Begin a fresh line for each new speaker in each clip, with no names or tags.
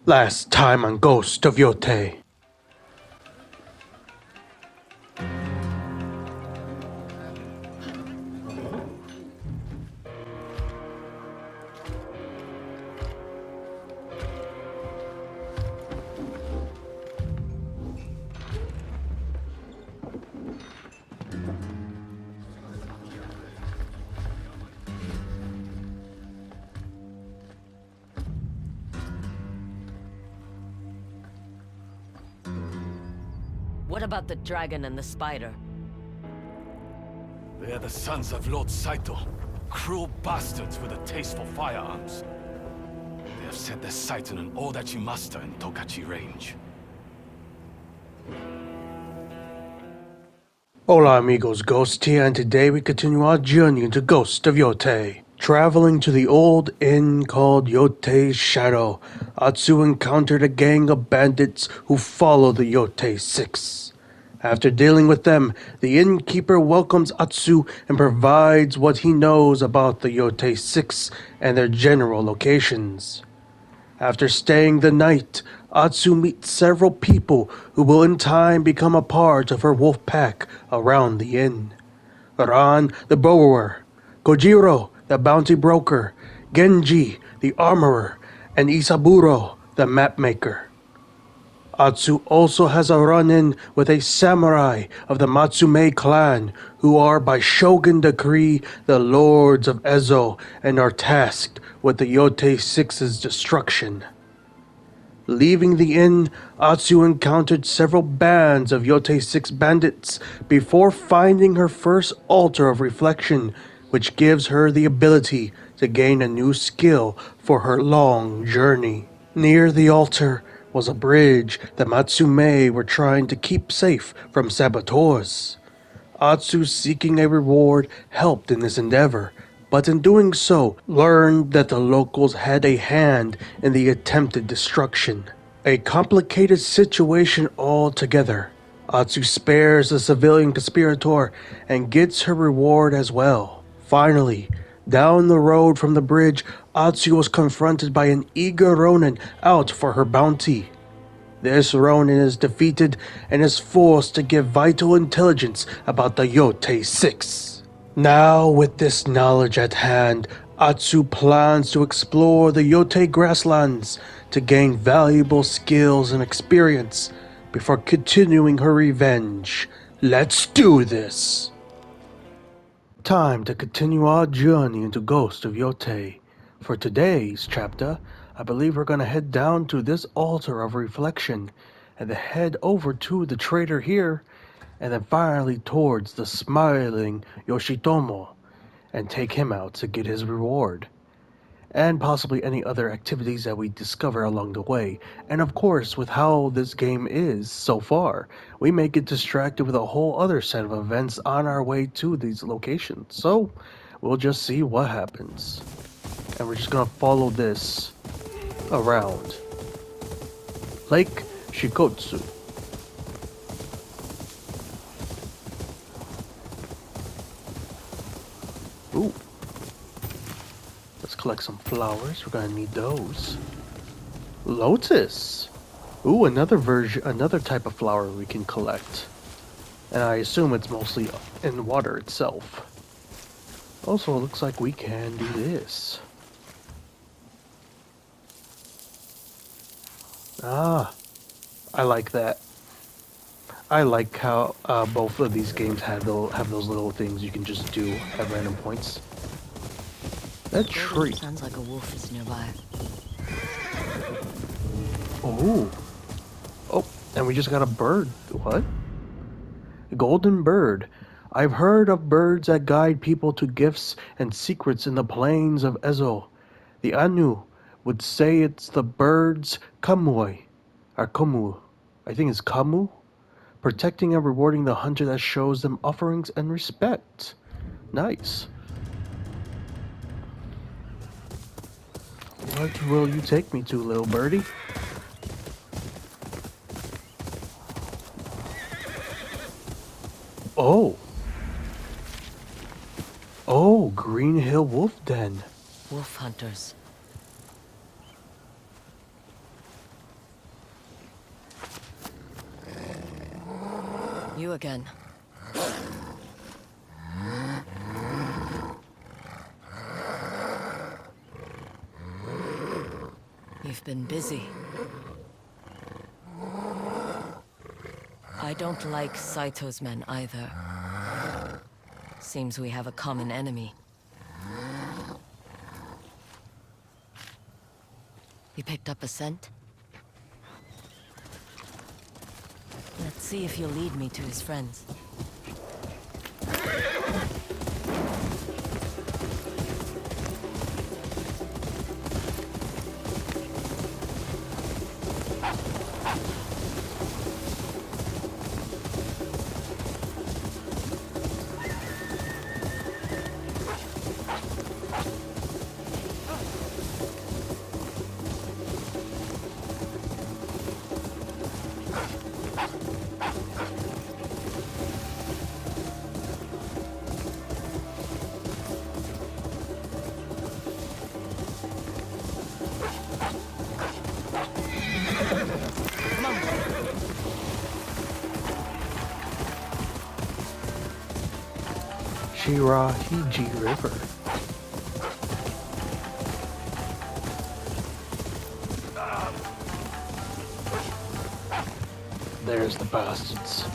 Last time on Ghost of Yotei.
What about the dragon and the spider?
They are the sons of Lord Saito. Cruel bastards with a taste for firearms. They have set their sights on an Odachi master in Tokachi Range.
Hola amigos, Ghost here, and today we continue our journey into Ghost of Yotei. Traveling to the old inn called Yotei Shadow, Atsu encountered a gang of bandits who follow the Yotei Six. After dealing with them, the innkeeper welcomes Atsu and provides what he knows about the Yotei Six and their general locations. After staying the night, Atsu meets several people who will in time become a part of her wolf pack around the inn. Ran the Bowyer, Kojiro the bounty broker, Ginji the Armorer, and Isaburo the mapmaker. Atsu also has a run-in with a samurai of the Matsumae Clan who are by shogun decree the lords of Ezo and are tasked with the Yotei Six's destruction. Leaving the inn, Atsu encountered several bands of Yotei Six bandits before finding her first altar of reflection, which gives her the ability to gain a new skill for her long journey. Near the altar was a bridge that Matsumae were trying to keep safe from saboteurs. Atsu, seeking a reward, helped in this endeavor, but in doing so, learned that the locals had a hand in the attempted destruction. A complicated situation altogether. Atsu spares the civilian conspirator and gets her reward as well. Finally, down the road from the bridge, Atsu was confronted by an eager ronin out for her bounty. This ronin is defeated and is forced to give vital intelligence about the Yotei Six. Now, with this knowledge at hand, Atsu plans to explore the Yotei Grasslands to gain valuable skills and experience before continuing her revenge. Let's do this! Time to continue our journey into Ghost of Yotei. For today's chapter, I believe we're gonna head down to this altar of reflection and then head over to the trader here and then finally towards the smiling Yoshitomo and take him out to get his reward. And possibly any other activities that we discover along the way. And of course, with how this game is so far, we may get distracted with a whole other set of events on our way to these locations. So, we'll just see what happens. And we're just gonna follow this around. Lake Shikotsu. Ooh. Let's collect some flowers. We're gonna need those. Lotus. Ooh, another type of flower we can collect. And I assume it's mostly in water itself. Also, it looks like we can do this. Ah, I like that. I like how both of these games have those little things you can just do at random points. That tree.
Sounds like a wolf is nearby.
Oh. Oh, and we just got a bird. What? A golden bird. I've heard of birds that guide people to gifts and secrets in the plains of Ezo. The Ainu would say it's the bird's kamui, or komu. I think it's kamu. Protecting and rewarding the hunter that shows them offerings and respect. Nice. What will you take me to, little birdie? Oh. Oh, Green Hill Wolf Den.
Wolf hunters. You again. You've been busy. I don't like Saito's men either. Seems we have a common enemy. You picked up a scent? Let's see if you'll lead me to his friends.
Shirahiji River. There's the bastards.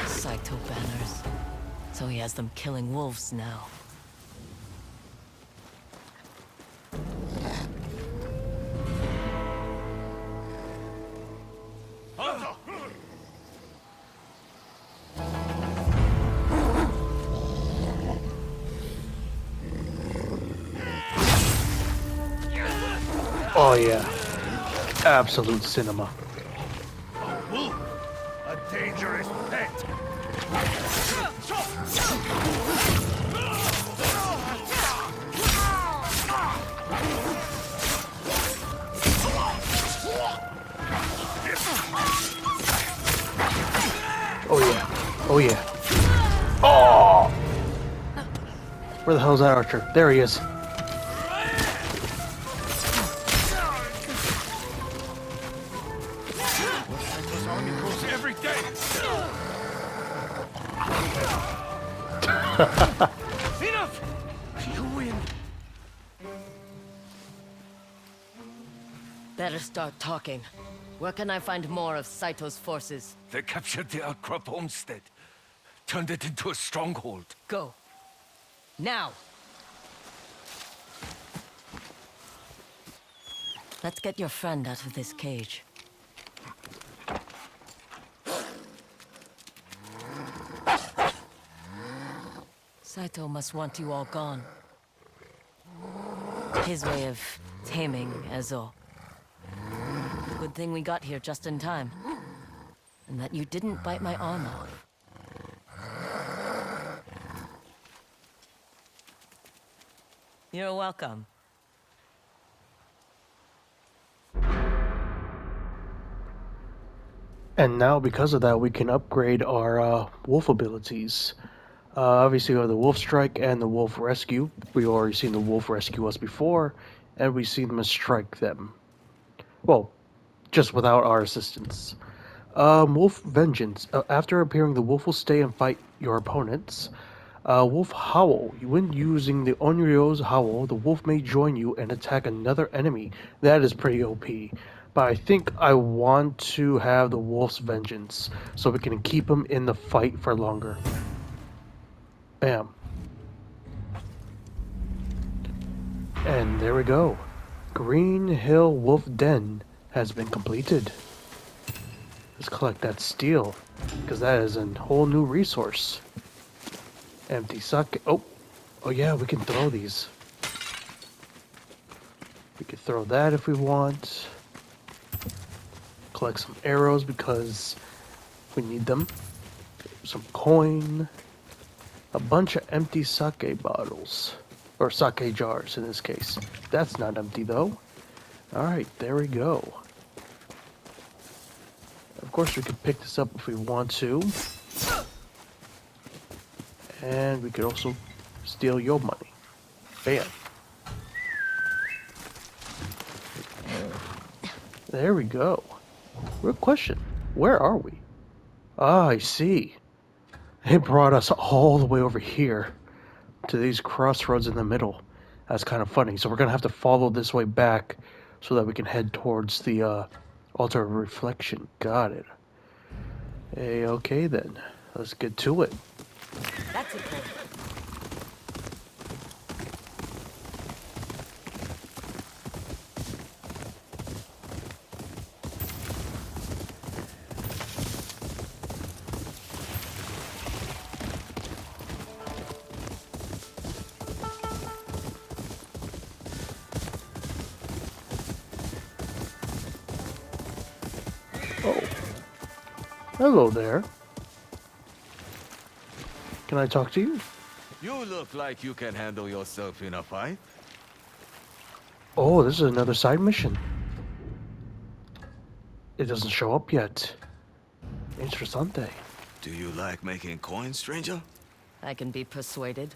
Saito banners. So he has them killing wolves now.
Oh yeah, absolute cinema.
A dangerous pet.
Oh yeah, oh yeah. Oh! Where the hell's that archer? There he is.
Enough! You win.
Better start talking. Where can I find more of Saito's forces?
They captured the outcrop homestead, turned it into a stronghold.
Go. Now! Let's get your friend out of this cage. Saito must want you all gone. His way of taming Ezo. Good thing we got here just in time. And that you didn't bite my arm off. You're welcome.
And now, because of that, we can upgrade our wolf abilities. Obviously, we have the Wolf Strike and the Wolf Rescue. We've already seen the Wolf rescue us before, and we've seen them strike them. Well, just without our assistance. Wolf Vengeance. After appearing, the wolf will stay and fight your opponents. Wolf Howl. When using the Onryo's Howl, the wolf may join you and attack another enemy. That is pretty OP. But I think I want to have the Wolf's Vengeance, so we can keep him in the fight for longer. Bam. And there we go. Green Hill Wolf Den has been completed. Let's collect that steel, because that is a whole new resource. Empty sake. Oh yeah, we can throw these. We can throw that if we want. Collect some arrows because we need them. Some coin. A bunch of empty sake bottles. Or sake jars in this case. That's not empty though. Alright, there we go. Of course we could pick this up if we want to. And we could also steal your money. Bam. There we go. Real question. Where are we? Ah, I see. It brought us all the way over here to these crossroads in the middle. That's kind of funny. So we're gonna have to follow this way back so that we can head towards the altar of reflection. Got it. Hey, okay then. Let's get to it.
That's it then.
Oh, hello there. Can I talk to you?
You look like you can handle yourself in a fight.
Oh, this is another side mission. It doesn't show up yet. Interessante.
Do you like making coins, stranger?
I can be persuaded.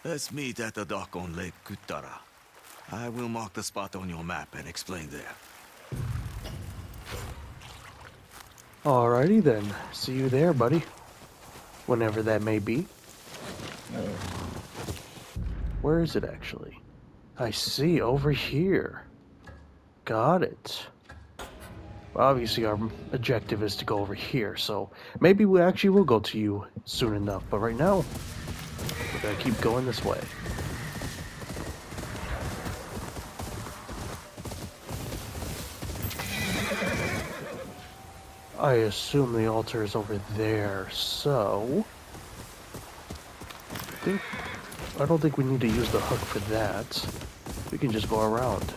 Let's meet at the dock on Lake Kutara. I will mark the spot on your map and explain there.
Alrighty then. See you there, buddy. Whenever that may be. Where is it actually? I see, over here. Got it. Obviously, our objective is to go over here, so maybe we actually will go to you soon enough. But right now, we're gonna keep going this way. I assume the altar is over there, so I don't think we need to use the hook for that. We can just go around.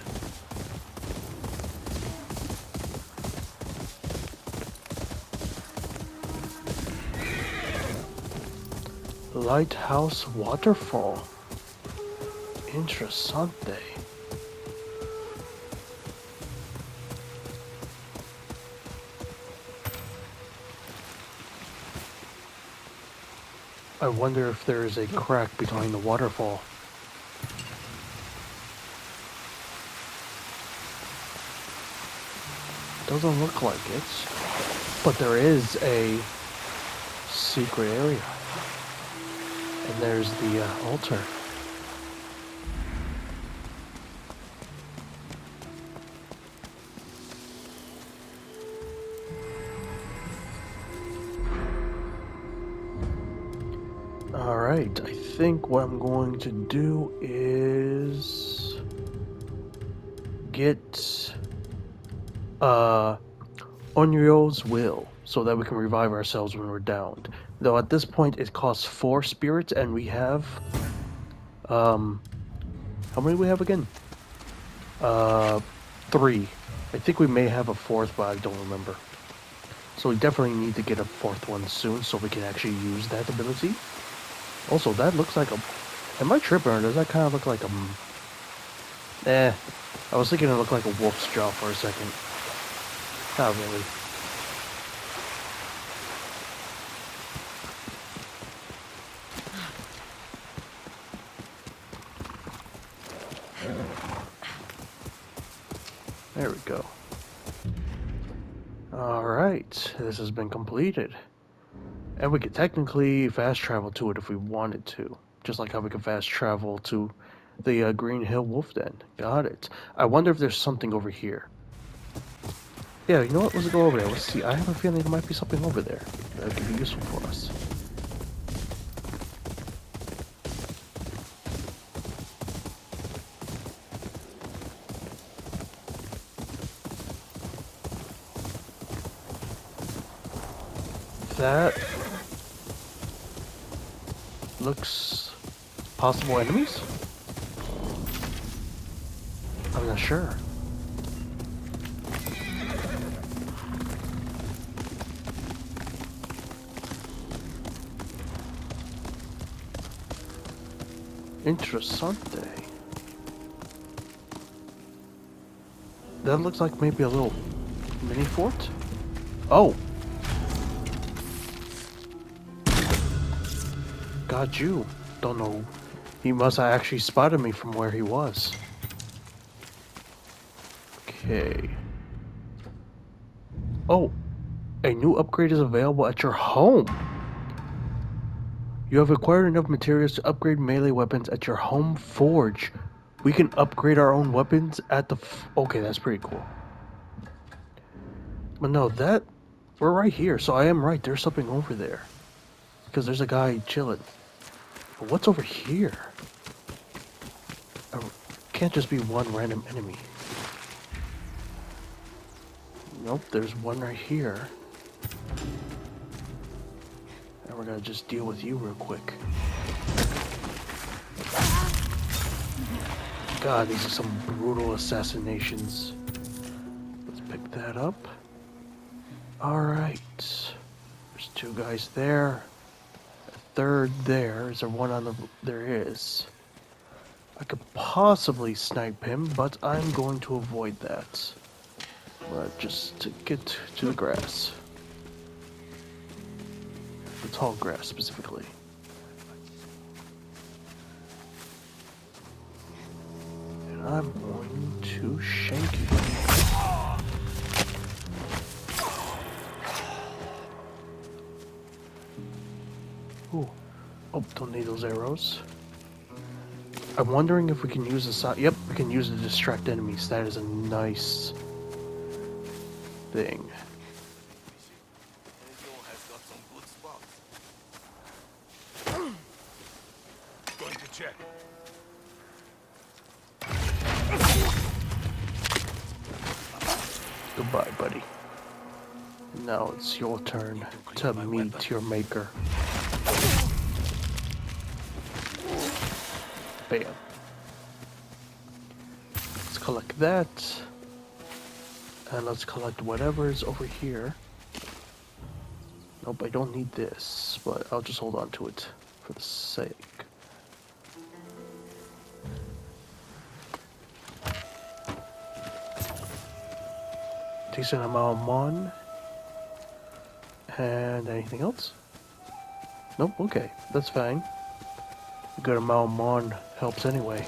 Lighthouse waterfall. Interessante. I wonder if there is a crack behind the waterfall. Doesn't look like it, but there is a secret area. And there's the altar. Alright, I think what I'm going to do is get Onryo's will so that we can revive ourselves when we're downed. Though at this point it costs 4 spirits and we have how many do we have again? 3. I think we may have a 4th, but I don't remember. So we definitely need to get a 4th one soon so we can actually use that ability. Also, that looks like a... Am I tripping or does that kind of look like a... I was thinking it looked like a wolf's jaw for a second. Not really. There we go. Alright, this has been completed. And we could technically fast travel to it if we wanted to. Just like how we could fast travel to the Green Hill Wolf Den. Got it. I wonder if there's something over here. Yeah, you know what? Let's go over there. Let's see. I have a feeling there might be something over there that could be useful for us. That looks possible enemies? I'm not sure. Interessante. That looks like maybe a little mini fort? Oh! Got you. Don't know. He must have actually spotted me from where he was. Okay. Oh! A new upgrade is available at your home. You have acquired enough materials to upgrade melee weapons at your home forge. We can upgrade our own weapons at the... Okay, that's pretty cool. But no, we're right here, so I am right. There's something over there. Because there's a guy chilling. But what's over here? Can't just be one random enemy. Nope, there's one right here. And we're gonna just deal with you real quick. God, these are some brutal assassinations. Let's pick that up. Alright. There's two guys there. A third there. Is there one on the... There is. I could possibly snipe him, but I'm going to avoid that. Just to get to the grass. The tall grass, specifically. And I'm going to shank you. Ooh. Oh, don't need those arrows. I'm wondering if we can use the side. Yep, we can use it to distract enemies. That is a nice thing.
Going to check.
Goodbye, buddy. Now it's your turn to meet your maker. Bam. Let's collect that. And let's collect whatever is over here. Nope, I don't need this, but I'll just hold on to it for the sake. Decent amount of mon. And anything else? Nope, okay, that's fine. A good amount of mon helps anyway.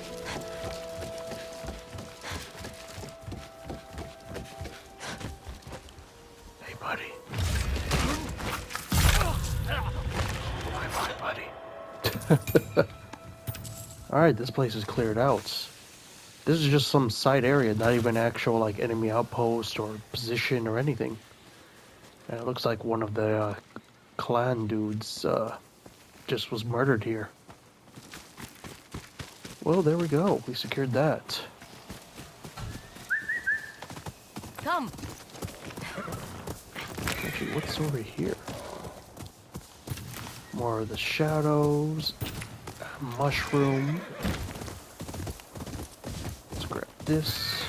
Hey, buddy. Bye-bye, buddy. Alright, this place is cleared out. This is just some side area, not even actual like enemy outpost or position or anything. And it looks like one of the clan dudes just was murdered here. Well, there we go. We secured that.
Come.
Actually, what's over here? More of the shadows. Mushroom. Let's grab this.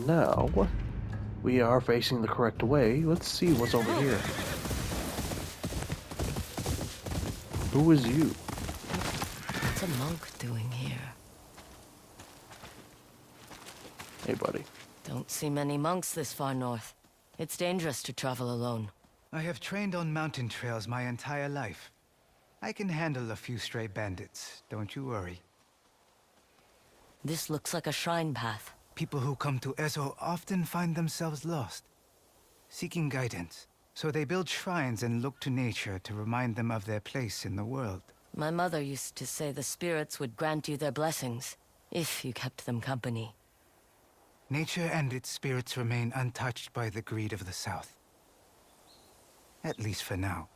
Now, we are facing the correct way. Let's see what's over here. Who is you?
What's a monk doing here?
Hey, buddy.
Don't see many monks this far north. It's dangerous to travel alone.
I have trained on mountain trails my entire life. I can handle a few stray bandits, don't you worry.
This looks like a shrine path.
People who come to Ezo often find themselves lost, seeking guidance. So they build shrines and look to nature to remind them of their place in the world.
My mother used to say the spirits would grant you their blessings, if you kept them company.
Nature and its spirits remain untouched by the greed of the South. At least for now.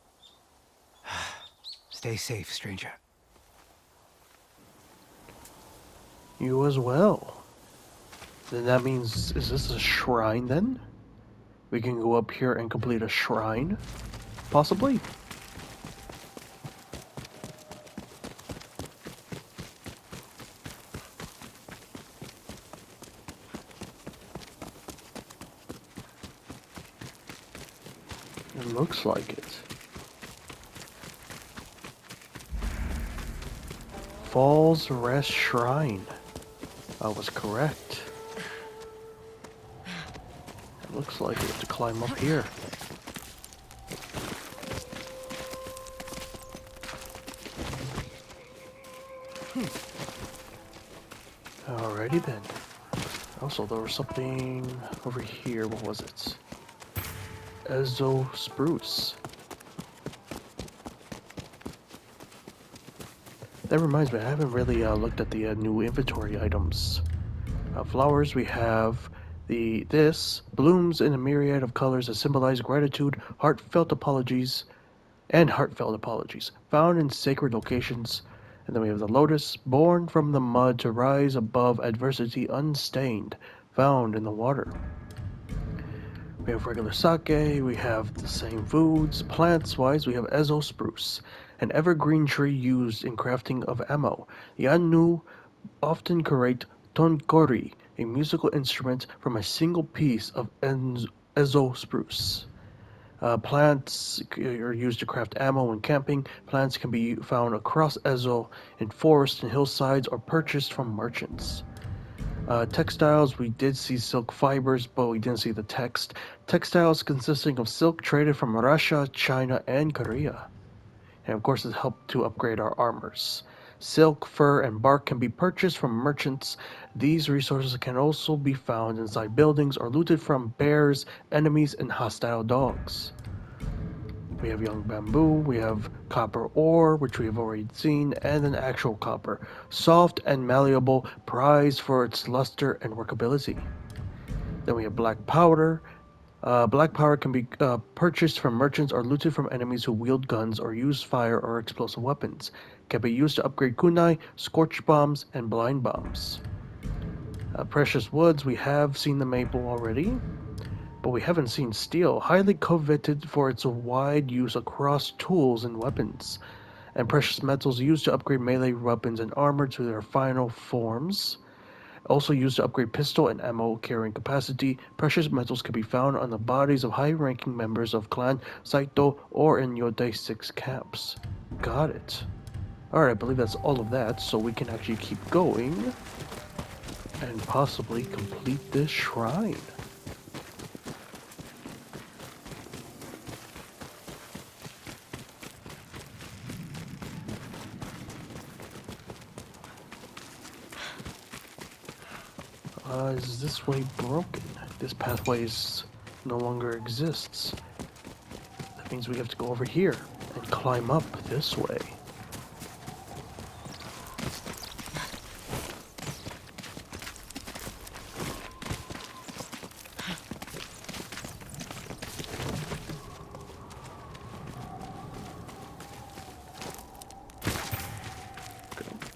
Stay safe, stranger.
You as well. Then that means, is this a shrine then? We can go up here and complete a shrine? Possibly? It looks like it. Falls Rest Shrine. I was correct. It looks like we have to climb up here. Alrighty then. Also, there was something over here. What was it? Ezo spruce. That reminds me, I haven't really looked at the new inventory items. Flowers, we have this blooms in a myriad of colors that symbolize gratitude, heartfelt apologies, found in sacred locations. And then we have the lotus, born from the mud to rise above adversity unstained, found in the water. We have regular sake, we have the same foods. Plants-wise, we have Ezo spruce, an evergreen tree used in crafting of ammo. The Ainu often create tonkori, a musical instrument from a single piece of Ezo spruce. Plants are used to craft ammo when camping. Plants can be found across Ezo, in forests and hillsides, or purchased from merchants. Textiles, we did see silk fibers, but we didn't see the text. Textiles consisting of silk traded from Russia, China, and Korea. And of course, it helped to upgrade our armors. Silk, fur, and bark can be purchased from merchants. These resources can also be found inside buildings or looted from bears, enemies, and hostile dogs. We have young bamboo, we have copper ore, which we have already seen, and an actual copper. Soft and malleable, prized for its luster and workability. Then we have black powder. Black powder can be purchased from merchants or looted from enemies who wield guns or use fire or explosive weapons. Can be used to upgrade kunai, scorch bombs, and blind bombs. Precious woods, we have seen the maple already, but we haven't seen steel, highly coveted for its wide use across tools and weapons. And precious metals used to upgrade melee weapons and armor to their final forms. Also used to upgrade pistol and ammo carrying capacity. Precious metals can be found on the bodies of high-ranking members of Clan Saito or in Yotei Six Camps. Got it. Alright, I believe that's all of that, so we can actually keep going and possibly complete this shrine. Is this way broken? This pathway no longer exists. That means we have to go over here and climb up this way.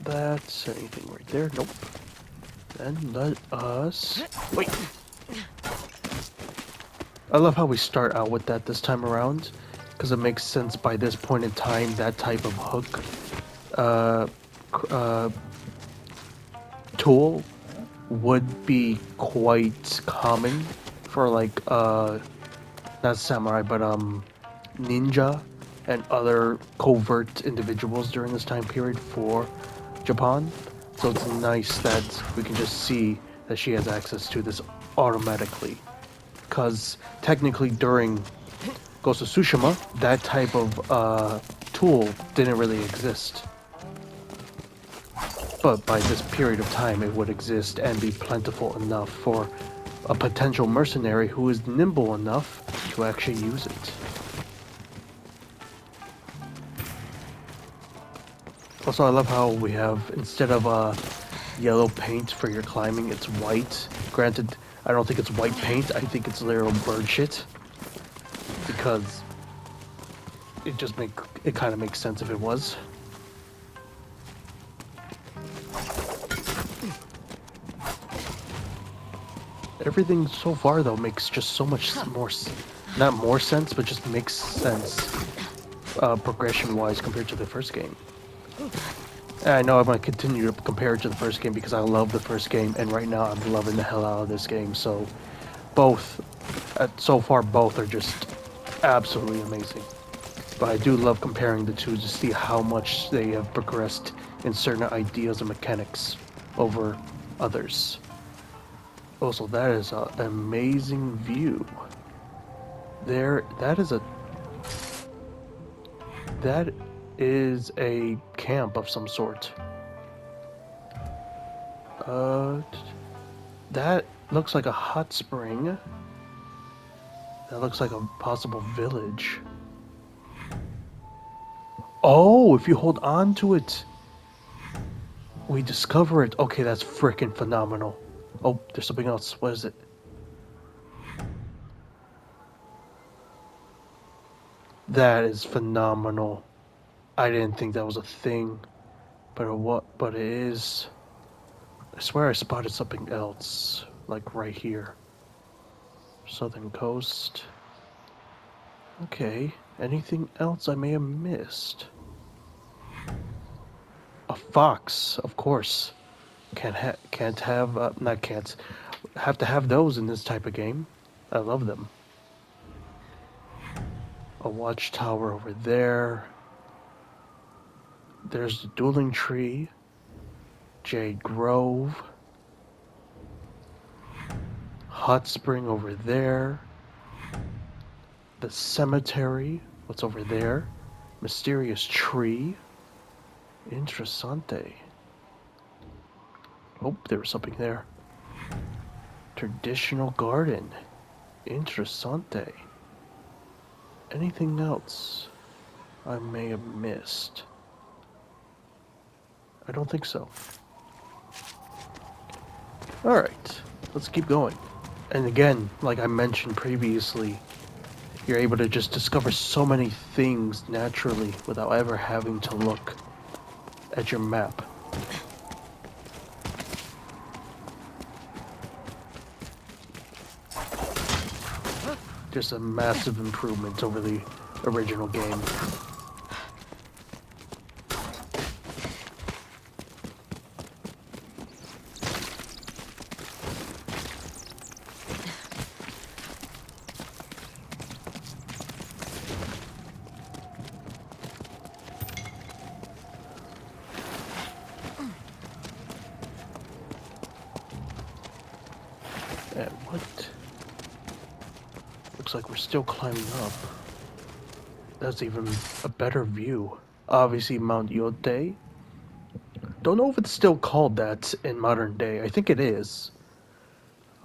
That's anything right there? Nope. Then let us... Wait! I love how we start out with that this time around, because it makes sense by this point in time. That type of hook tool would be quite common for like not samurai but ninja and other covert individuals during this time period for Japan. So it's nice that we can just see that she has access to this automatically. Because technically during Ghost of Tsushima, that type of tool didn't really exist. But by this period of time, it would exist and be plentiful enough for a potential mercenary who is nimble enough to actually use it. Also, I love how we have, instead of yellow paint for your climbing, it's white. Granted, I don't think it's white paint, I think it's literal bird shit. Because it kind of makes sense if it was. Everything so far, though, makes just so much more, not more sense, but just makes sense progression-wise compared to the first game. And I know I'm going to continue to compare it to the first game because I love the first game, and right now I'm loving the hell out of this game, so so far both are just absolutely amazing. But I do love comparing the two to see how much they have progressed in certain ideas and mechanics over others. Also, that is an amazing view. That is a camp of some sort. That looks like a hot spring. That looks like a possible village. Oh, if you hold on to it, we discover it. Okay, that's freaking phenomenal. Oh, there's something else. What is it? That is phenomenal. I didn't think that was a thing, but it is. I swear I spotted something else, like right here. Southern coast. Okay, anything else I may have missed? A fox, of course. Can't have not can't have to have those in this type of game. I love them. A watchtower over there. There's the dueling tree. Jade Grove. Hot spring over there. The cemetery. What's over there? Mysterious tree. Interessante. Oh, there was something there. Traditional garden. Interessante. Anything else I may have missed? I don't think so. Alright, let's keep going. And again, like I mentioned previously, you're able to just discover so many things naturally without ever having to look at your map. Just a massive improvement over the original game. And what? Looks like we're still climbing up. That's even a better view. Obviously, Mount Yotei. Don't know if it's still called that in modern day. I think it is.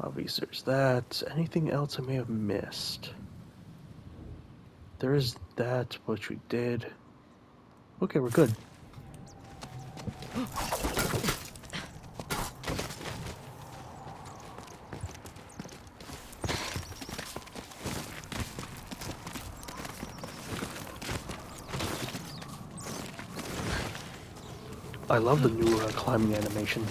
Obviously, there's that. Anything else I may have missed? There is that, which we did. Okay, we're good. I love the new climbing animation.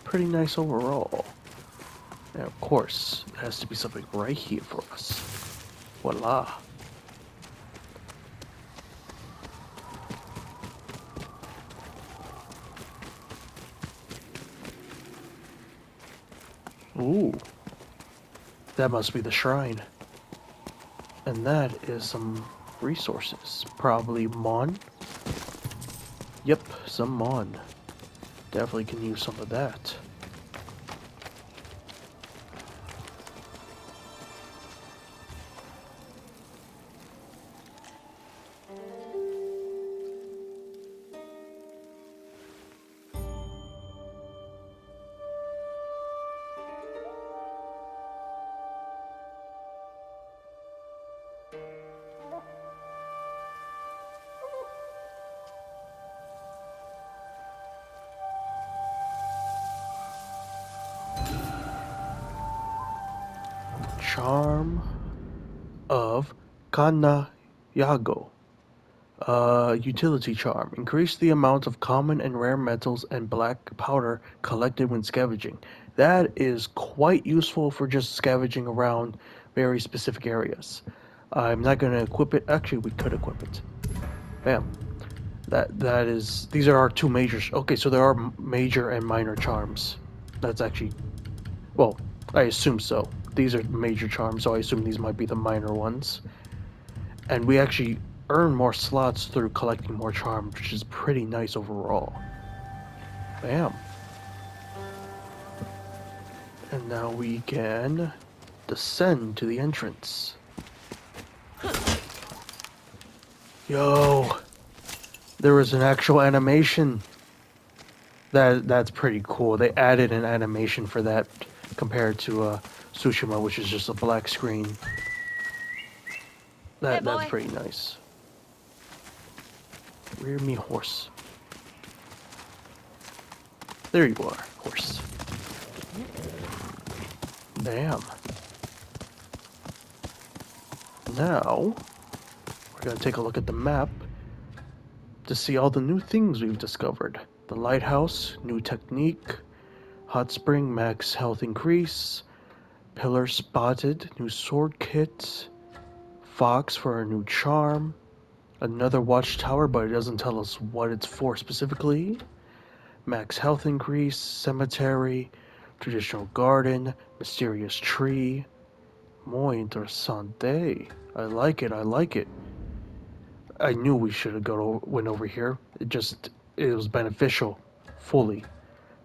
Pretty nice overall. And of course, it has to be something right here for us. Voila. Ooh. That must be the shrine. And that is some resources. Probably Mon. Yep, some Mon. Definitely can use some of that. Charm of Kanayago. Utility charm. Increase the amount of common and rare metals and black powder collected when scavenging. That is quite useful for just scavenging around very specific areas. I'm not going to equip it. Actually, we could equip it. Bam. That is. These are our two major. Okay, so there are major and minor charms. That's actually. Well, I assume so. These are major charms, so I assume these might be the minor ones. And we actually earn more slots through collecting more charms, which is pretty nice overall. Bam. And now we can descend to the entrance. Yo! There was an actual animation. That's pretty cool. They added an animation for that compared to Tsushima, which is just a black screen. That's pretty nice. Rear me horse. There you are, horse. Damn. Now, we're gonna take a look at the map to see all the new things we've discovered. The lighthouse, new technique, hot spring, max health increase, pillar spotted, new sword kit, fox for a new charm, another watchtower, but it doesn't tell us what it's for specifically, max health increase, cemetery, traditional garden, mysterious tree. Muy interesante. I like it, I like it. I knew we should have went over here. It was beneficial, fully.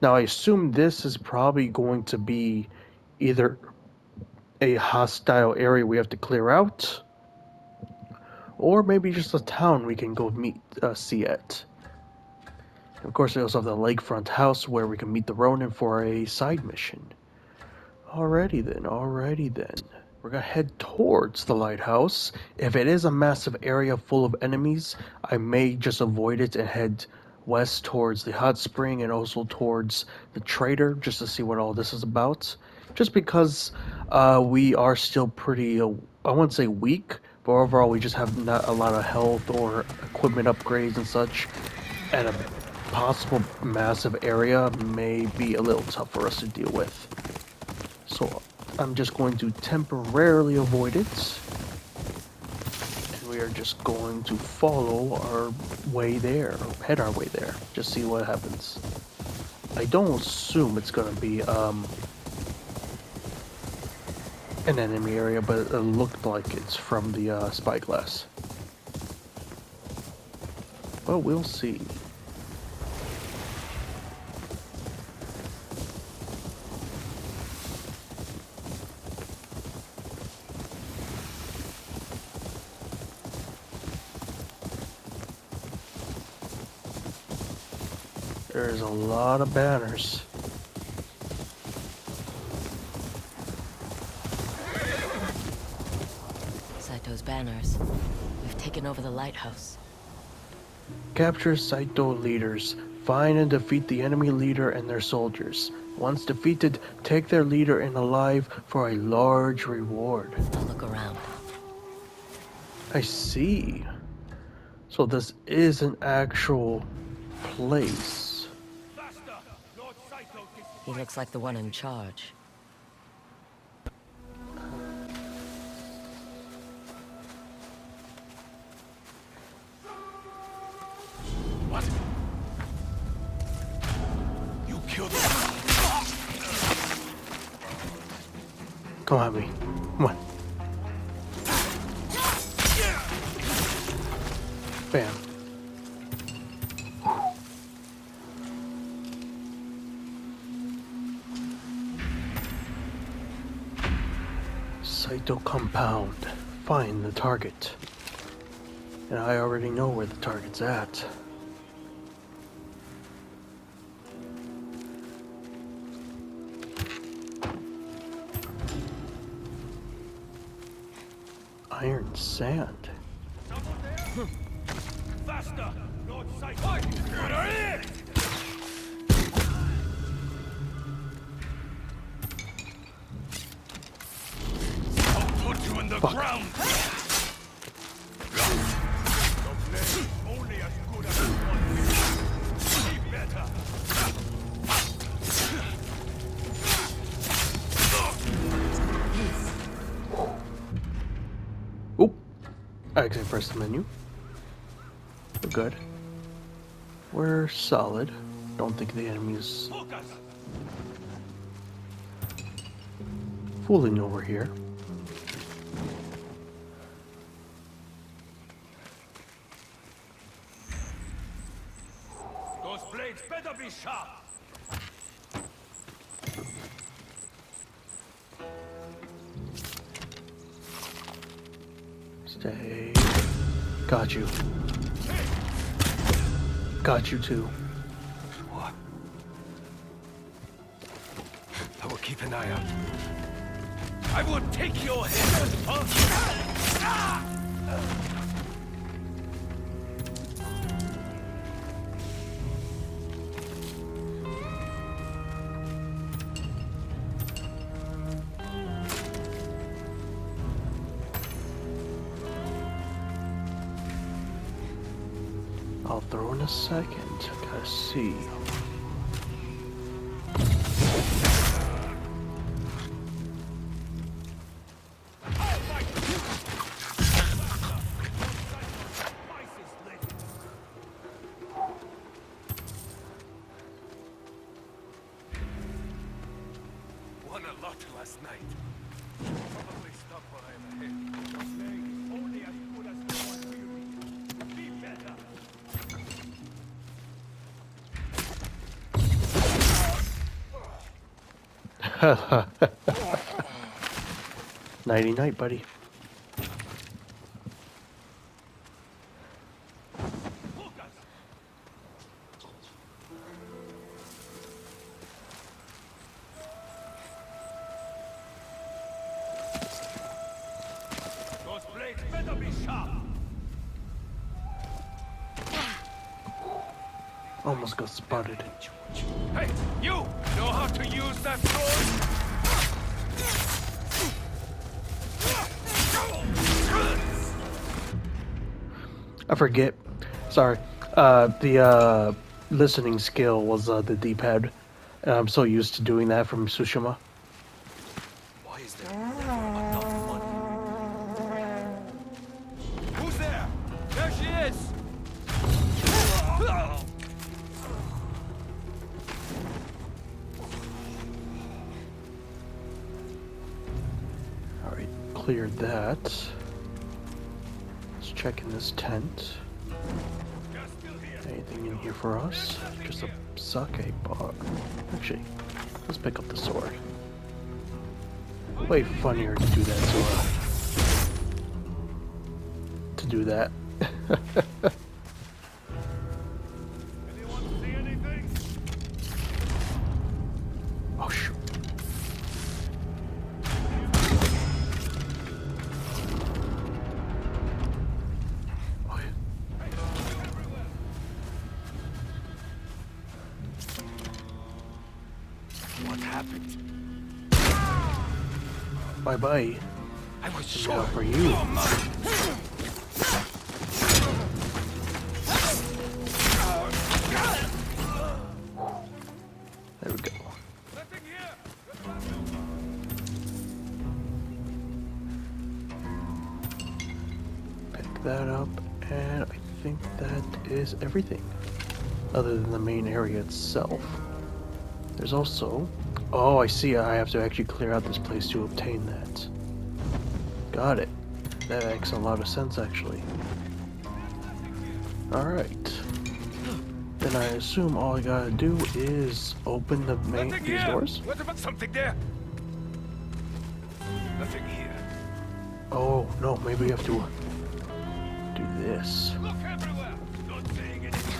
Now I assume this is probably going to be either a hostile area we have to clear out, or maybe just a town we can go see at. And of course, we also have the lakefront house where we can meet the Ronin for a side mission. Alrighty then. We're gonna head towards the lighthouse. If it is a massive area full of enemies, I may just avoid it and head west towards the hot spring and also towards the trader just to see what all this is about. Just because we are still pretty, I wouldn't say weak, but overall we just have not a lot of health or equipment upgrades and such. And a possible massive area may be a little tough for us to deal with. So I'm just going to temporarily avoid it. And we are just going to follow our way there, or head our way there. Just see what happens. I don't assume it's going to be an enemy area, but it looked like it's from the spyglass. But we'll see. There's a lot of banners.
Saito's banners. We've taken over the lighthouse.
Capture Saito leaders. Find and defeat the enemy leader and their soldiers. Once defeated, take their leader in alive for a large reward.
I'll look around.
I see. So this is an actual place.
He looks like the one in charge.
What? You killed him?
Come on, me. Come on. Bam. Saito compound. Find the target. And I already know where the target's at. Iron sand.
Faster! Lord Saito! What are it? I'll put you in the ground! Only as good as one. Be better!
Oop! I actually pressed the menu. We're good. We're solid. Don't think the enemy's fooling over here.
Those blades better be sharp!
Stay. Got you. Got you too.
What?
keep an eye out. I will take your head.
I'll throw in a second. Gotta see.
Won a lot last night. Probably stop where I'm ahead. Your leg is only as good as the one we read. Be better.
Nighty night, buddy.
Those blades better be sharp.
Almost got spotted.
Hey, you know how to use that sword?
I forget. Sorry. The listening skill was the D-pad. And I'm so used to doing that from Tsushima.
Why is there never enough money?
Who's there? There she is!
Alright, cleared that. Let's check in this tent. Anything in here for us? Just a sake bar. Actually, let's pick up the sword. Way funnier to do that, Zora. To do that.
Anyone see anything?
Oh, shoot. Oh, yeah.
What happened?
Bye-bye.
I was
Now
sure
for you. There we go.
Nothing here.
Pick that up, and I think that is everything. Other than the main area itself. There's also... Oh, I see. I have to actually clear out this place to obtain that. Got it. That makes a lot of sense, actually. Alright. Then I assume all I gotta do is open these doors?
What about something there? Nothing here.
Oh, no, maybe we have to do this.
Look everywhere. Not saying anything.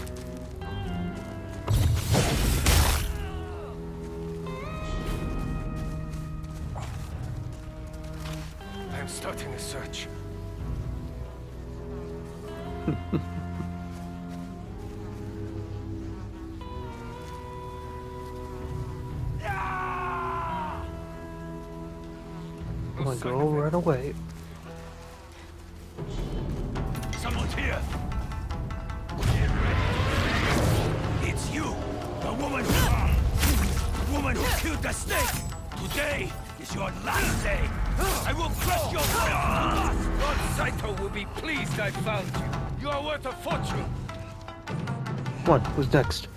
I'm starting a search.
I'm gonna go right away.
Someone's here. It's you, the woman who killed the snake. Today is your last day. I will crush your will. Lord Saito will be pleased I found you. You are worth a fortune.
Come on, who's next?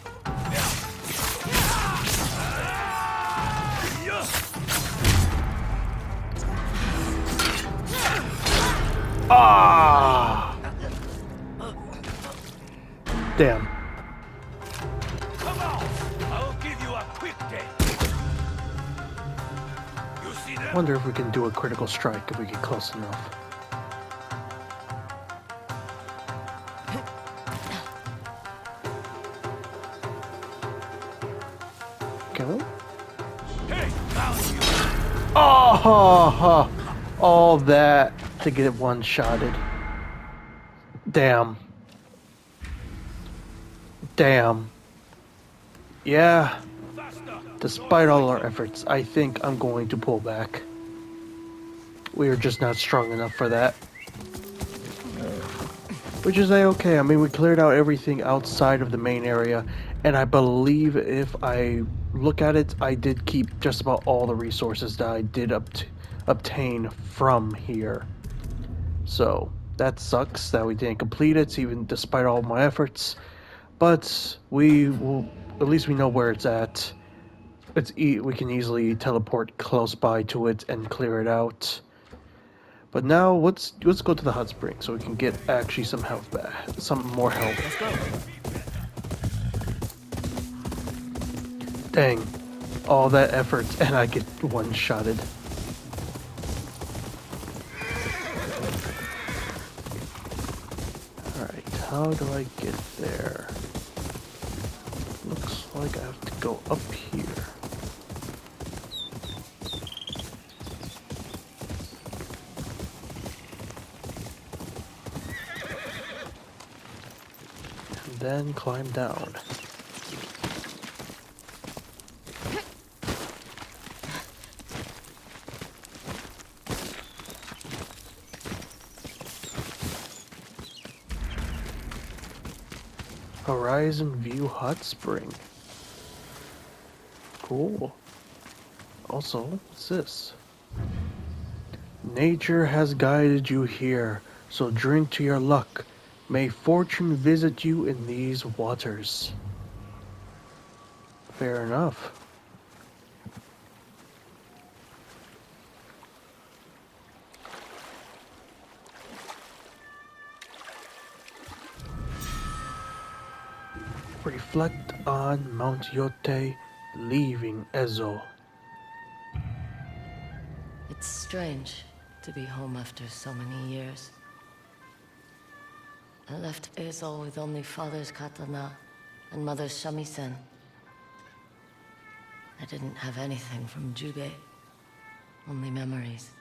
Ah! Damn.
Come on, I'll give you a quick day. You see that?
Wonder if we can do a critical strike if we get close enough. Can we?
Hey, found you.
Oh, all that to get it one-shotted. Damn. Damn. Yeah,
Faster.
despite all our efforts, I think I'm going to pull back. We are just not strong enough for that. Which is A-okay. I mean, we cleared out everything outside of the main area, and I believe if I look at it, I did keep just about all the resources that I did obtain from here. So, that sucks that we didn't complete it, even despite all my efforts. But we will, at least we know where it's at. We can easily teleport close by to it and clear it out. But now let's go to the hot spring so we can get actually some health back, some more health.
Let's go.
Dang, all that effort and I get one-shotted. All right, how do I get there? Looks like I have to go up here. Then climb down. Horizon View Hot Spring. Cool. Also, what's this? Nature has guided you here, so drink to your luck. May fortune visit you in these waters. Fair enough. Reflect on Mount Yotei, leaving Ezo.
It's strange to be home after so many years. I left Ezo with only father's katana and mother's shamisen. I didn't have anything from Jubei, only memories.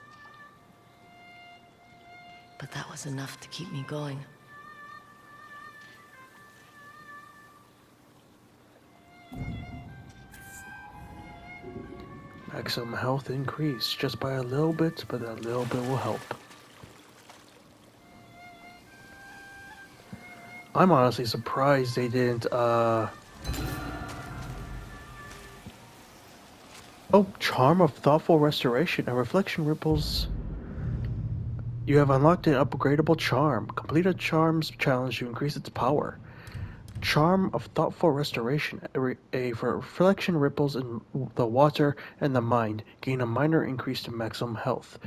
But that was enough to keep me going.
Maximum health increase just by a little bit, but that little bit will help. I'm honestly surprised they didn't, Oh, Charm of Thoughtful Restoration and Reflection Ripples. You have unlocked an upgradable charm. Complete a charms challenge to increase its power. Charm of Thoughtful Restoration, for reflection ripples in the water and the mind. Gain a minor increase to maximum health.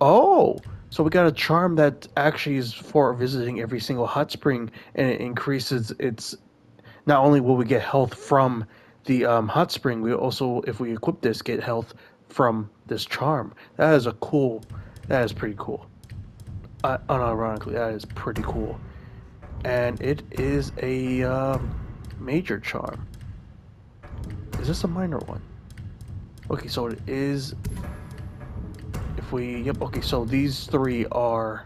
Oh, so we got a charm that actually is for visiting every single hot spring, and it increases its. Not only will we get health from the hot spring, we also, if we equip this, get health from this charm. That is a cool. That is pretty cool. Unironically, that is pretty cool. And it is a major charm. Is this a minor one? Okay, so it is. If we, yep. Okay, so these three are.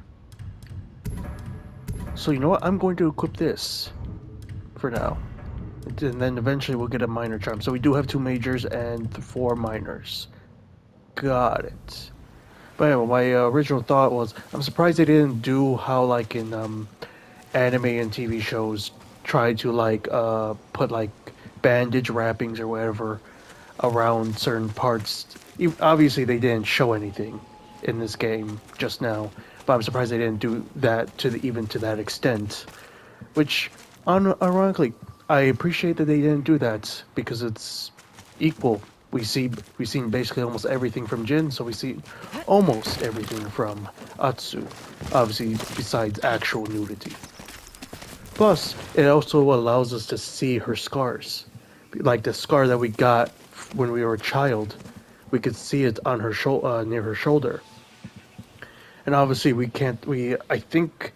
So you know what? I'm going to equip this for now, and then eventually we'll get a minor charm. So we do have 2 majors and 4 minors. Got it. But anyway, my original thought was, I'm surprised they didn't do how like in anime and TV shows try to like put like bandage wrappings or whatever around certain parts. Obviously they didn't show anything in this game just now, but I'm surprised they didn't do that even to that extent. Which, ironically, I appreciate that they didn't do that because it's equal. We've seen basically almost everything from Jin, so we see almost everything from Atsu. Obviously, besides actual nudity. Plus, it also allows us to see her scars. Like the scar that we got when we were a child, we could see it on her near her shoulder. And obviously, I think,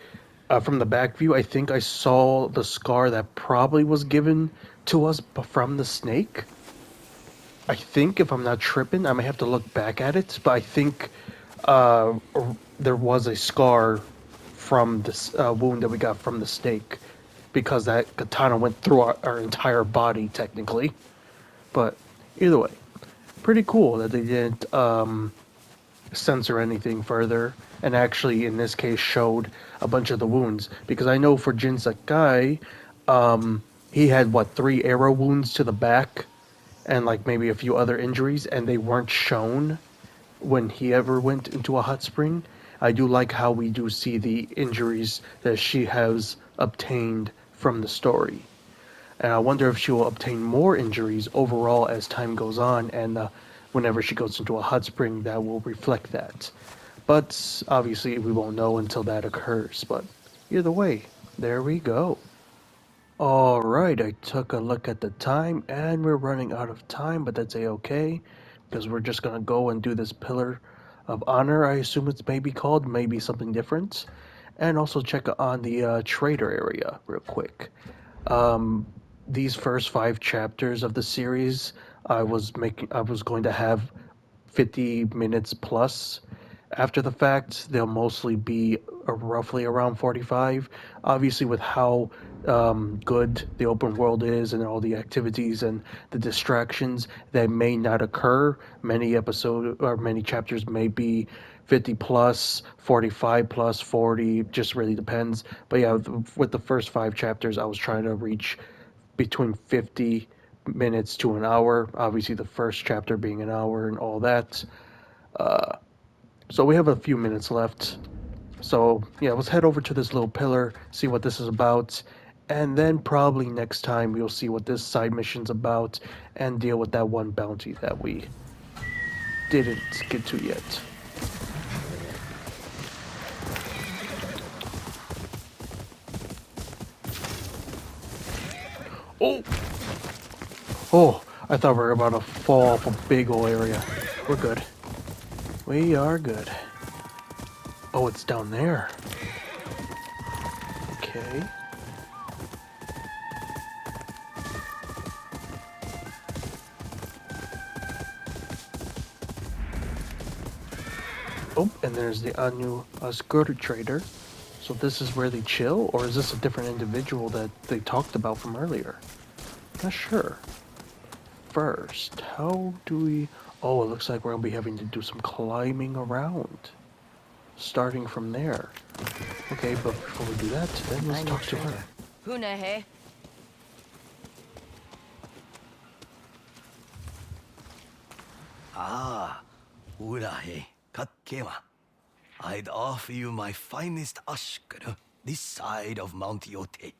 from the back view, I think I saw the scar that probably was given to us from the snake. I think if I'm not tripping, I might have to look back at it, but I think there was a scar from this wound that we got from the snake, because that katana went through our entire body technically. But either way, pretty cool that they didn't censor anything further, and actually in this case showed a bunch of the wounds, because I know for Jin Sakai, he had what, 3 arrow wounds to the back and like maybe a few other injuries, and they weren't shown when he ever went into a hot spring. I do like how we do see the injuries that she has obtained from the story. And I wonder if she will obtain more injuries overall as time goes on, and whenever she goes into a hot spring, that will reflect that. But obviously, we won't know until that occurs. But either way, there we go. Alright, I took a look at the time, and we're running out of time, but that's a-okay, because we're just gonna go and do this Pillar of Honor, I assume it's maybe called, maybe something different, and also check on the trader area real quick. These first 5 chapters of the series, I was going to have 50 minutes plus. After the fact, they'll mostly be roughly around 45. Obviously, with how good the open world is and all the activities and the distractions that may not occur, many chapters may be 50 plus, 45 plus, 40, just really depends. But yeah, with the first 5 chapters, I was trying to reach between 50 minutes to an hour. Obviously, the first chapter being an hour and all that. So we have a few minutes left. So yeah, let's head over to this little pillar, see what this is about, and then probably next time we'll see what this side mission's about and deal with that one bounty that we didn't get to yet. Oh! Oh, I thought we were about to fall off a big ol' area. We're good. We are good. Oh, it's down there. Okay. Oh, and there's the Ainu Askur trader. So this is where they chill, or is this a different individual that they talked about from earlier? Not sure. First, how do we... Oh, it looks like we're going to be having to do some climbing around. Starting from there. Okay, but before we do that, then let's talk to her.
Hunehe.
Ah, Urahe, Kakkema. I'd offer you my finest Askur this side of Mount Yotei.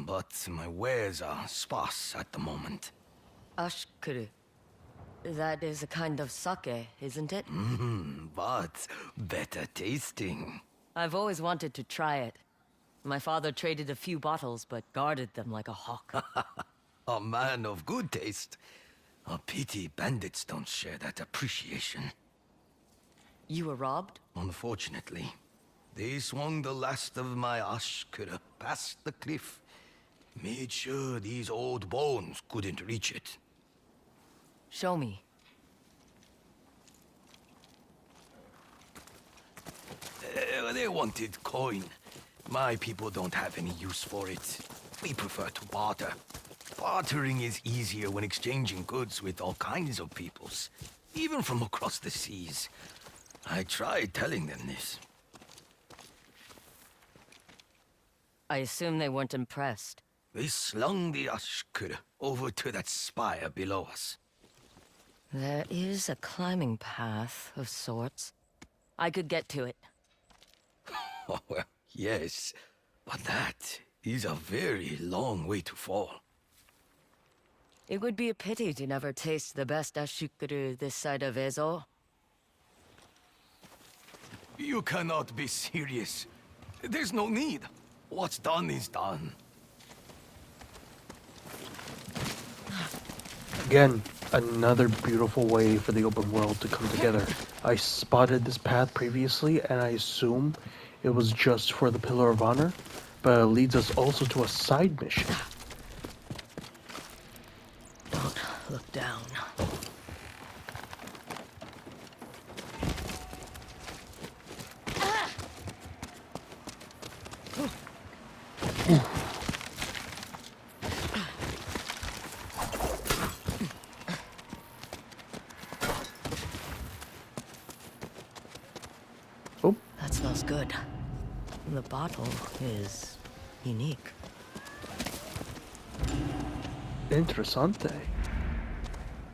But my wares are sparse at the moment.
Ashkuru. That is a kind of sake, isn't it?
But better tasting.
I've always wanted to try it. My father traded a few bottles, but guarded them like a hawk.
A man of good taste. A pity bandits don't share that appreciation.
You were robbed?
Unfortunately, they swung the last of my Askur past the cliff. Made sure these old bones couldn't reach it.
Show me.
They wanted coin. My people don't have any use for it. We prefer to barter. Bartering is easier when exchanging goods with all kinds of peoples, even from across the seas. I tried telling them this.
I assume they weren't impressed.
They slung the Askur over to that spire below us.
There is a climbing path of sorts. I could get to it.
Oh, well, yes. But that is a very long way to fall.
It would be a pity to never taste the best ashukuru this side of Ezo.
You cannot be serious. There's no need. What's done is done.
Again, another beautiful way for the open world to come together. I spotted this path previously, and I assume it was just for the Pillar of Honor, but it leads us also to a side mission.
Don't look down.
Oh,
That smells good. The bottle is unique.
interessante.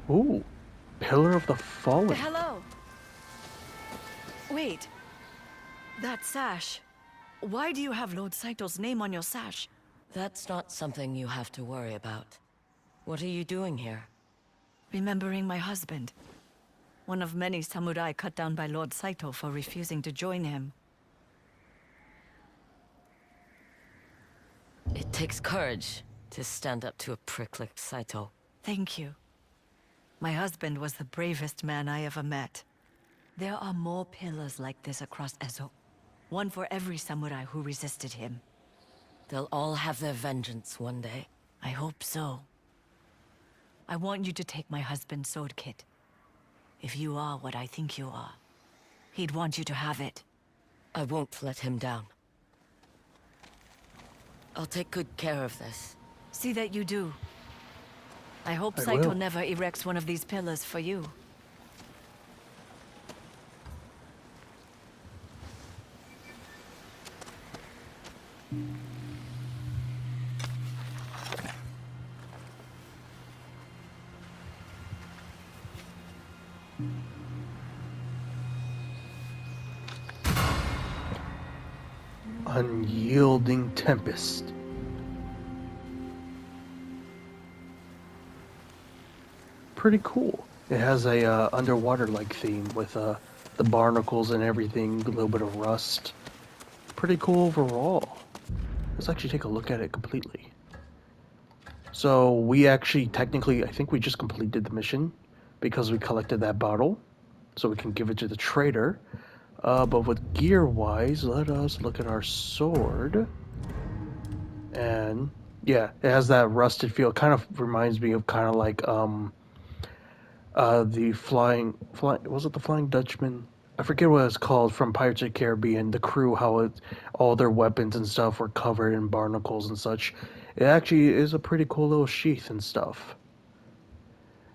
Ooh, Pillar of the Fallen.
Hello. Wait. That sash. Why do you have Lord Saito's name on your sash?
That's not something you have to worry about. What are you doing here?
Remembering my husband. One of many samurai cut down by Lord Saito for refusing to join him.
It takes courage to stand up to a prick like Saito.
Thank you. My husband was the bravest man I ever met. There are more pillars like this across Ezo. One for every samurai who resisted him.
They'll all have their vengeance one day.
I hope so. I want you to take my husband's sword kit. If you are what I think you are, he'd want you to have it.
I won't let him down. I'll take good care of this.
See that you do. I hope
I
Saito
will.
never erects one of these pillars for you.
Unyielding Tempest. Pretty cool. It has a underwater-like theme with the barnacles and everything, a little bit of rust. Pretty cool overall. Let's actually take a look at it completely. So we actually technically, I think we just completed the mission because we collected that bottle, so we can give it to the trader. But with gear-wise, let us look at our sword. And yeah, it has that rusted feel. It kind of reminds me of kind of like the flying was it the Flying Dutchman? I forget what it's called from Pirates of the Caribbean. The crew, how all their weapons and stuff were covered in barnacles and such. It actually is a pretty cool little sheath and stuff.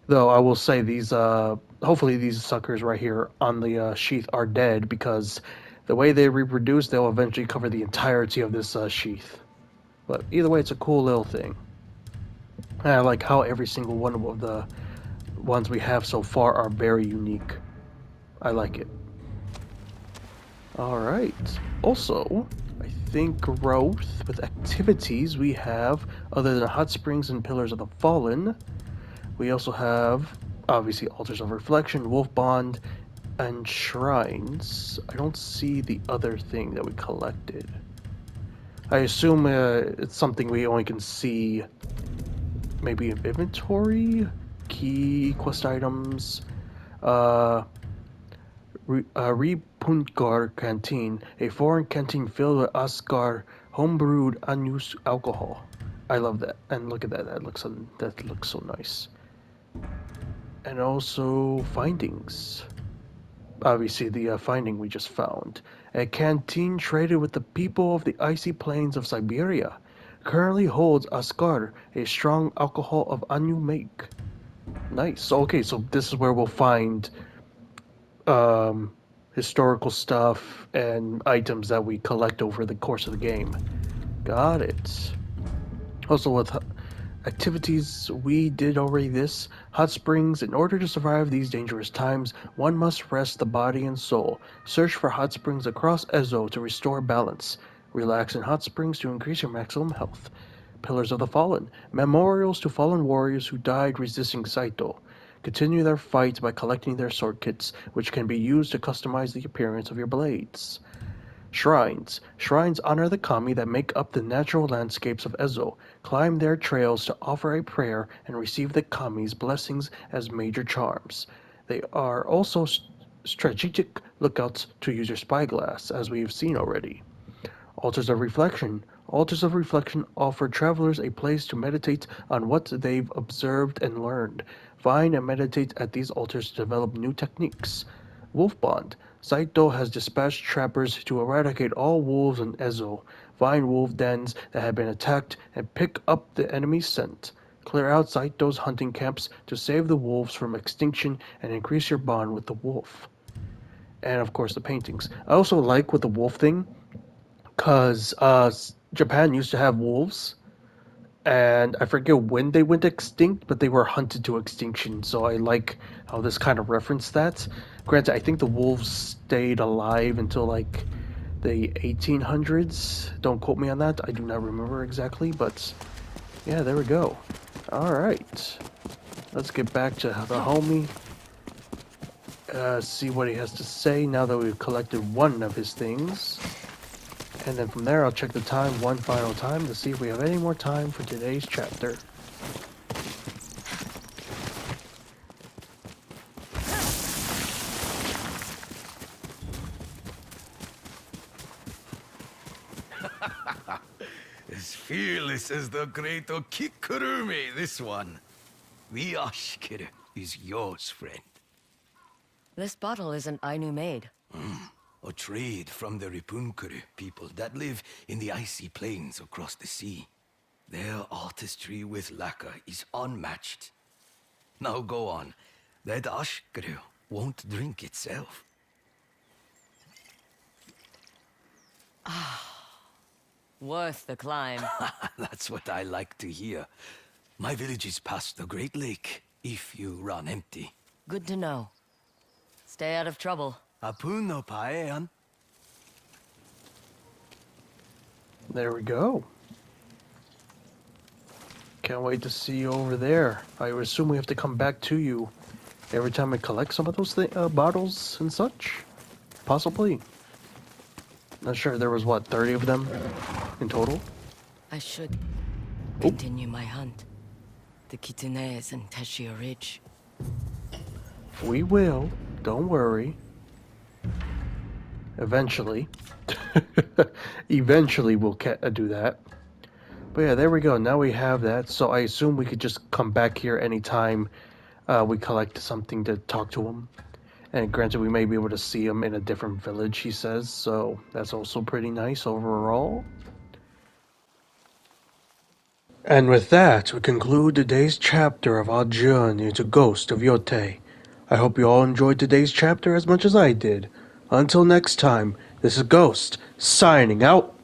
Though I will say these, hopefully these suckers right here on the sheath are dead because the way they reproduce, they'll eventually cover the entirety of this sheath. But either way, it's a cool little thing. And I like how every single one of the ones we have so far are very unique. I like it. Alright. Also, I think growth with activities we have, other than hot springs and pillars of the fallen, we also have, obviously, altars of reflection, wolf bond, and shrines. I don't see the other thing that we collected. I assume it's something we only can see maybe in inventory, key, quest items, Repuntgar Canteen, a foreign canteen filled with Askur homebrewed Ainu alcohol. I love that, and look at that. That looks so nice. And also findings. Obviously, the finding we just found. A canteen traded with the people of the icy plains of Siberia. Currently holds Askur, a strong alcohol of Ainu make. Nice. Okay, so this is where we'll find historical stuff and items that we collect over the course of the game. Got it. Also, with activities, we did already this. Hot springs. In order to survive these dangerous times, one must rest the body and soul. Search for hot springs across Ezo to restore balance. Relax in hot springs to increase your maximum health. Pillars of the Fallen. Memorials to fallen warriors who died resisting Saito. Continue their fight by collecting their sword kits, which can be used to customize the appearance of your blades. Shrines. Shrines honor the kami that make up the natural landscapes of Ezo. Climb their trails to offer a prayer and receive the kami's blessings as major charms. They are also strategic lookouts to use your spyglass, as we've seen already. Altars of Reflection. Altars of Reflection offer travelers a place to meditate on what they've observed and learned. Find and meditate at these altars to develop new techniques. Wolf Bond. Saito has dispatched trappers to eradicate all wolves in Ezo. Find wolf dens that have been attacked and pick up the enemy's scent. Clear out Saito's hunting camps to save the wolves from extinction and increase your bond with the wolf. And of course the paintings. I also like with the wolf thing, because Japan used to have wolves, and I forget when they went extinct, but they were hunted to extinction. So I like how this kind of referenced that. Granted, I think the wolves stayed alive until like the 1800s. Don't quote me on that. I do not remember exactly, but yeah, there we go. All right, let's get back to the homie. See what he has to say now that we've collected one of his things. And then from there, I'll check the time one final time to see if we have any more time for today's chapter.
As fearless as the great Okikurumi, this one. The Ashkir is yours, friend.
This bottle isn't Ainu made.
A trade from the Ripunkuru people that live in the icy plains across the sea. Their artistry with lacquer is unmatched. Now go on. That Ashkir won't drink itself.
Worth the climb.
That's what I like to hear. My village is past the Great Lake, if you run empty.
Good to know. Stay out of trouble.
Apun no paean.
There we go. Can't wait to see you over there. I would assume we have to come back to you every time we collect some of those bottles and such. Possibly. Not sure. There was, what, 30 of them in total?
I should continue my hunt. The Kitunes and Teshio Ridge.
We will. Don't worry. Eventually. Eventually we'll do that. But yeah, there we go. Now we have that. So I assume we could just come back here anytime we collect something to talk to him. And granted, we may be able to see him in a different village, he says. So that's also pretty nice overall. And with that, we conclude today's chapter of our journey to Ghost of Yotei. I hope you all enjoyed today's chapter as much as I did. Until next time, this is Ghost, signing out.